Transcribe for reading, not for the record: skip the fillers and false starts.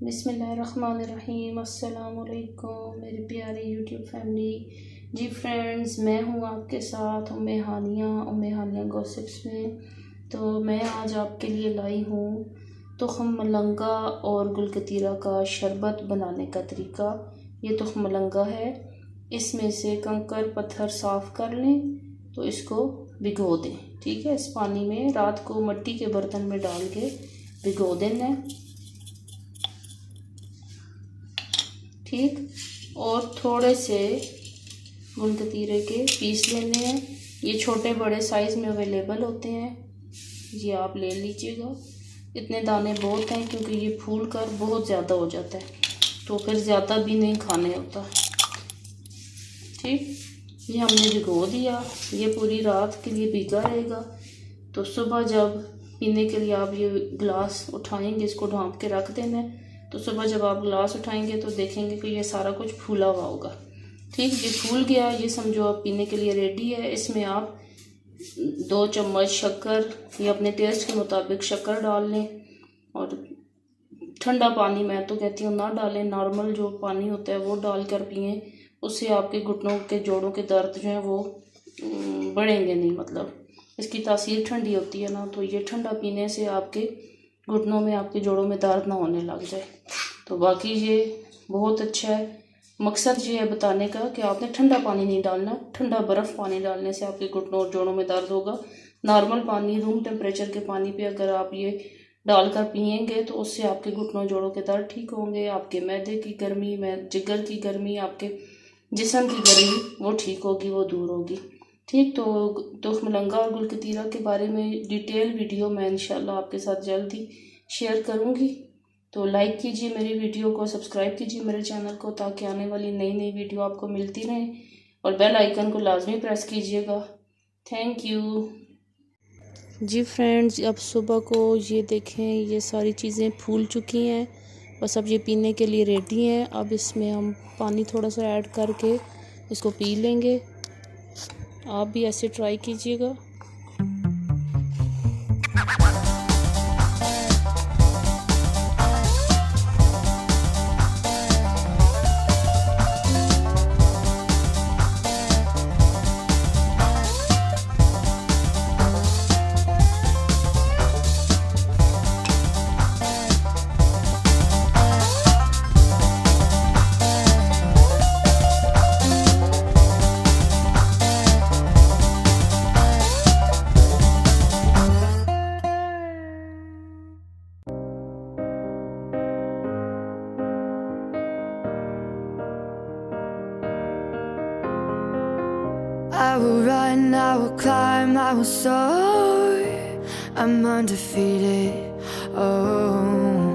बिस्मिल्लाहिर्रहमानिर्रहीम। अस्सलामुअलैकुम मेरी प्यारी यूट्यूब फैमिली। जी फ्रेंड्स, मैं हूँ आपके साथ उम्मे हानिया गॉसिप्स में। तो मैं आज आपके लिए लाई हूँ तुख्म मलंगा और गुलकतीरा का शरबत बनाने का तरीका। ये तुख्म मलंगा है, इसमें से कंकर पत्थर साफ़ कर लें, तो इसको भिगो दें। ठीक है, इस पानी में रात को मिट्टी के बर्तन में डाल के भिगो देना। ठीक, और थोड़े से गुलकतीरे के पीस लेने हैं। ये छोटे बड़े साइज़ में अवेलेबल होते हैं, ये आप ले लीजिएगा। इतने दाने बहुत हैं क्योंकि ये फूल कर बहुत ज़्यादा हो जाता है, तो फिर ज़्यादा भी नहीं खाने होता। ठीक, ये हमने भिगो दिया, ये पूरी रात के लिए भीगा रहेगा। तो सुबह जब पीने के लिए आप ये गिलास उठाएंगे, इसको ढाँप के रख देना है। तो सुबह जब आप गिलास उठाएंगे तो देखेंगे कि ये सारा कुछ फूला हुआ होगा। ठीक, ये फूल गया, ये समझो आप पीने के लिए रेडी है। इसमें आप 2 चम्मच शक्कर या अपने टेस्ट के मुताबिक शक्कर डाल लें। और ठंडा पानी मैं तो कहती हूँ ना डालें, नॉर्मल जो पानी होता है वो डाल कर पिएँ। उससे आपके घुटनों के जोड़ों के दर्द जो हैं वो बढ़ेंगे नहीं। मतलब इसकी तासीर ठंडी होती है ना, तो ये ठंडा पीने से आपके घुटनों में, आपके जोड़ों में दर्द ना होने लग जाए। तो बाकी ये बहुत अच्छा है। मकसद ये है बताने का कि आपने ठंडा पानी नहीं डालना, ठंडा बर्फ़ पानी डालने से आपके घुटनों और जोड़ों में दर्द होगा। नॉर्मल पानी, रूम टेम्परेचर के पानी पे अगर आप ये डालकर पिएंगे तो उससे आपके घुटनों जोड़ों के दर्द ठीक होंगे। आपके मैदे की गर्मी, जिगर की गर्मी, आपके जिस्म की गर्मी वो ठीक होगी, वो दूर होगी। ठीक, तो तुख्म मलंगा और गुलकतीरा के बारे में डिटेल वीडियो मैं इंशाल्लाह आपके साथ जल्द ही शेयर करूँगी। तो लाइक कीजिए मेरी वीडियो को, सब्सक्राइब कीजिए मेरे चैनल को, ताकि आने वाली नई नई वीडियो आपको मिलती रहे। और बेल आइकन को लाजमी प्रेस कीजिएगा। Thank you. जी फ्रेंड्स, अब सुबह को ये देखें, ये सारी चीज़ें फूल चुकी हैं, बस अब ये पीने के लिए रेडी हैं। अब इसमें हम पानी थोड़ा सा ऐड करके इसको पी लेंगे। आप भी ऐसे ट्राई कीजिएगा। I will run, I will climb, I will soar. I'm undefeated. Oh.